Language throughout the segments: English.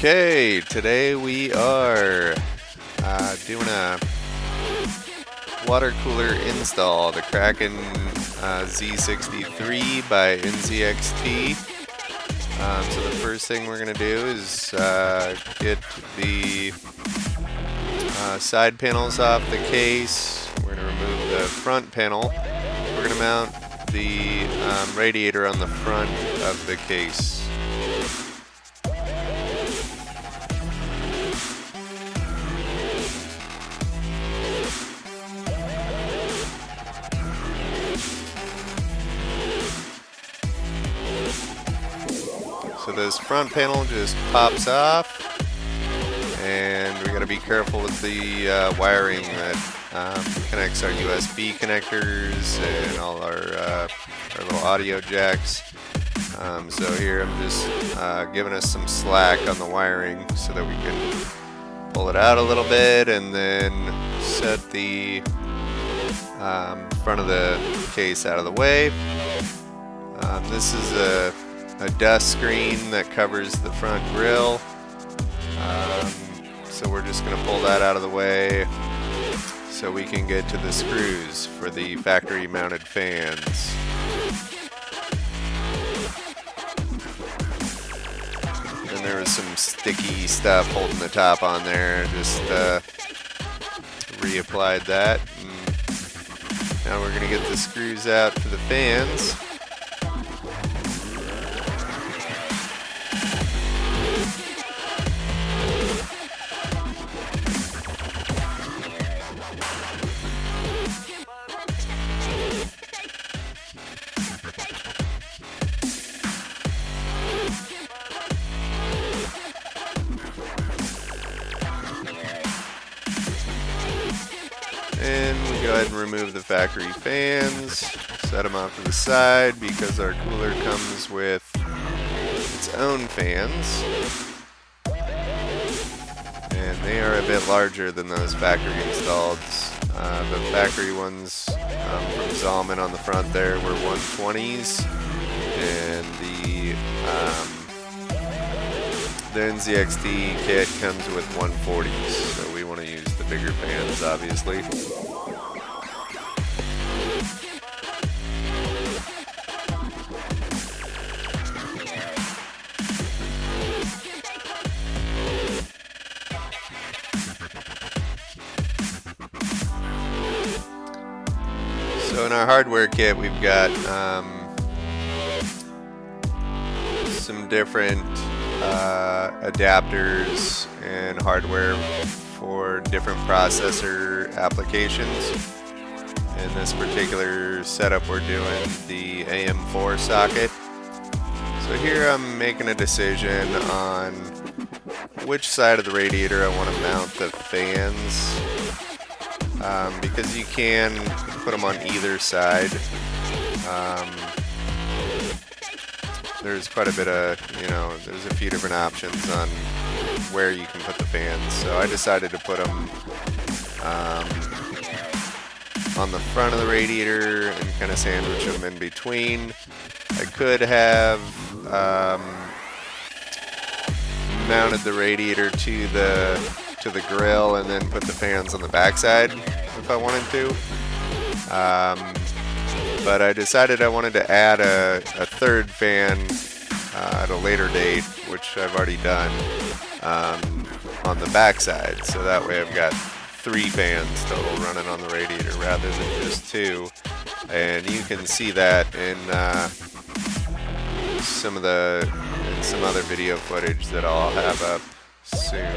Okay, today we are doing a water cooler install, the KRAKEN Z63 by NZXT. So the first thing we're going to do is get the side panels off the case. We're going to remove the front panel. We're going to mount the radiator on the front of the case. So this front panel just pops off, and we got to be careful with the wiring that connects our USB connectors and all our little audio jacks. So here I'm just giving us some slack on the wiring so that we can pull it out a little bit and then set the front of the case out of the way. This is a dust screen that covers the front grille, so we're just going to pull that out of the way so we can get to the screws for the factory mounted fans. And there was some sticky stuff holding the top on there, just reapplied that, and now we're going to get the screws out for the fans. And we go ahead and remove the factory fans, set them off to the side because our cooler comes with its own fans. And they are a bit larger than those factory installed. The factory ones from Zalman on the front there were 120s, and the NZXT kit comes with 140s, so we want to use the bigger fans, obviously. So in our hardware kit, we've got some different adapters and hardware for different processor applications. In this particular setup, we're doing the AM4 socket. So here I'm making a decision on which side of the radiator I want to mount the fans, because you can put them on either side. There's quite a bit of, there's a few different options on where you can put the fans. So I decided to put them on the front of the radiator and kind of sandwich them in between. I could have mounted the radiator to the grill and then put the fans on the backside if I wanted to. But I decided I wanted to add a third fan at a later date, which I've already done, on the backside. So that way I've got 3 fans total running on the radiator rather than just 2. And you can see that in some other video footage that I'll have up soon.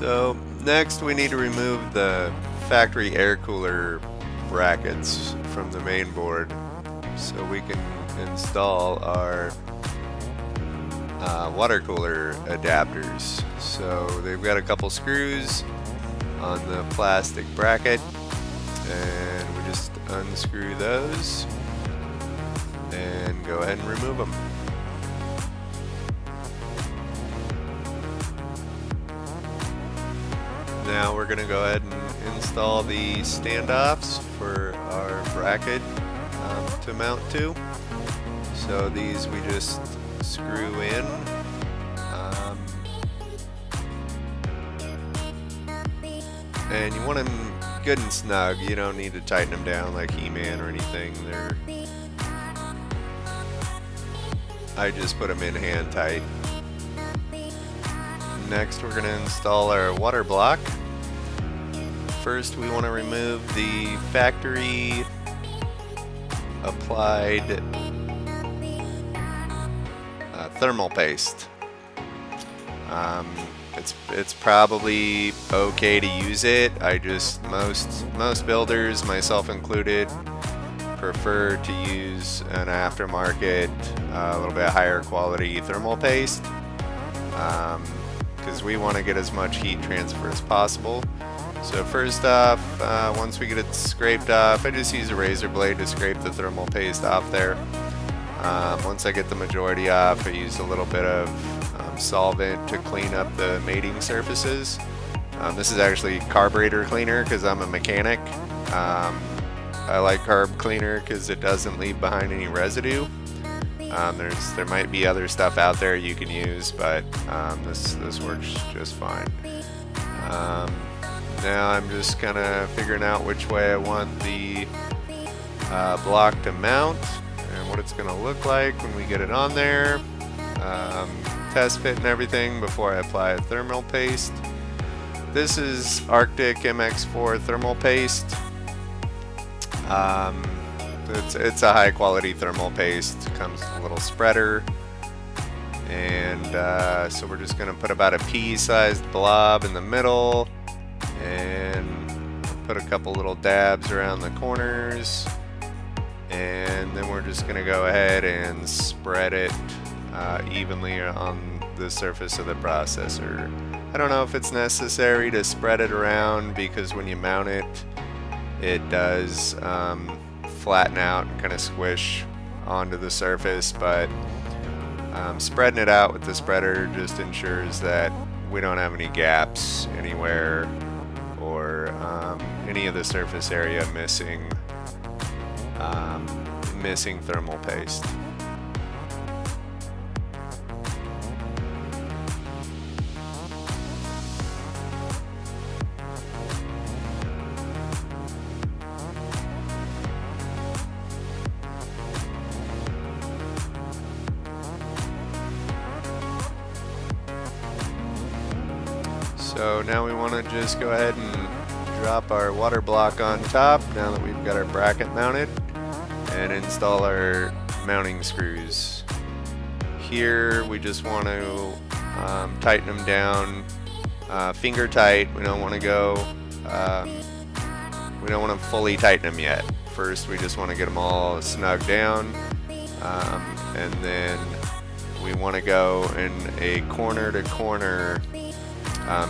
So next we need to remove the factory air cooler brackets from the main board so we can install our water cooler adapters. So they've got a couple screws on the plastic bracket, and we just unscrew those and go ahead and remove them. Now we're going to go ahead and install the standoffs for our bracket to mount to. So these we just screw in. And you want them good and snug. You don't need to tighten them down like He-Man or anything. I just put them in hand tight. Next we're going to install our water block. First we want to remove the factory applied thermal paste. It's probably okay to use it. Most builders, myself included, prefer to use an aftermarket, a little bit higher quality thermal paste, because we want to get as much heat transfer as possible. So first off, once we get it scraped off, I just use a razor blade to scrape the thermal paste off there. Once I get the majority off, I use a little bit of solvent to clean up the mating surfaces. This is actually carburetor cleaner because I'm a mechanic. I like carb cleaner because it doesn't leave behind any residue. There might be other stuff out there you can use, but this works just fine. Now I'm just kind of figuring out which way I want the block to mount and what it's going to look like when we get it on there. Test fit and everything before I apply thermal paste. This is Arctic MX4 thermal paste. It's a high quality thermal paste. It comes with a little spreader, and so we're just going to put about a pea-sized blob in the middle and put a couple little dabs around the corners, and then we're just going to go ahead and spread it evenly on the surface of the processor. I don't know if it's necessary to spread it around because when you mount it, it does flatten out and kind of squish onto the surface, but spreading it out with the spreader just ensures that we don't have any gaps anywhere or any of the surface area missing thermal paste. So now we want to just go ahead and drop our water block on top now that we've got our bracket mounted, and install our mounting screws. Here we just want to tighten them down finger tight. We don't want to go we don't want to fully tighten them yet. First we just want to get them all snug down, and then we want to go in a corner to corner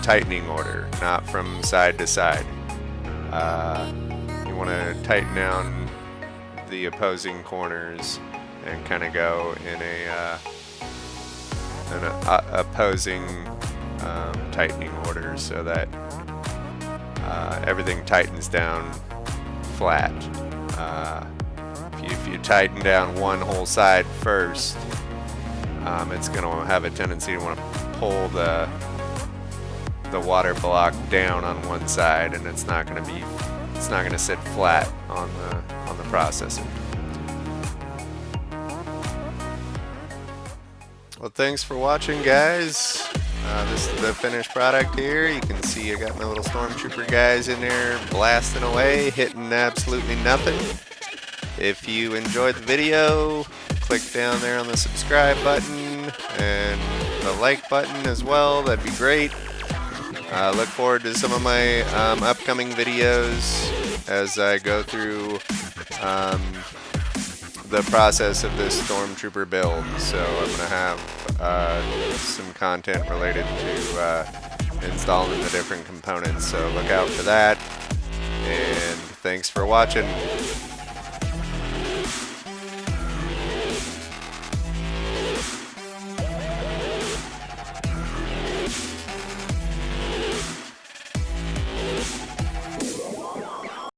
tightening order, not from side to side. You want to tighten down the opposing corners and kind of go in an opposing tightening order so that everything tightens down flat. If you tighten down one whole side first, it's going to have a tendency to want to pull the water block down on one side, and it's not going to sit flat on the processor. Well, thanks for watching, guys. This is the finished product here. You can see I got my little Stormtrooper guys in there blasting away, hitting absolutely nothing. If you enjoyed the video, click down there on the subscribe button and the like button as well. That'd be great. look forward to some of my upcoming videos as I go through the process of this Stormtrooper build. So I'm going to have some content related to installing the different components. So look out for that. And thanks for watching.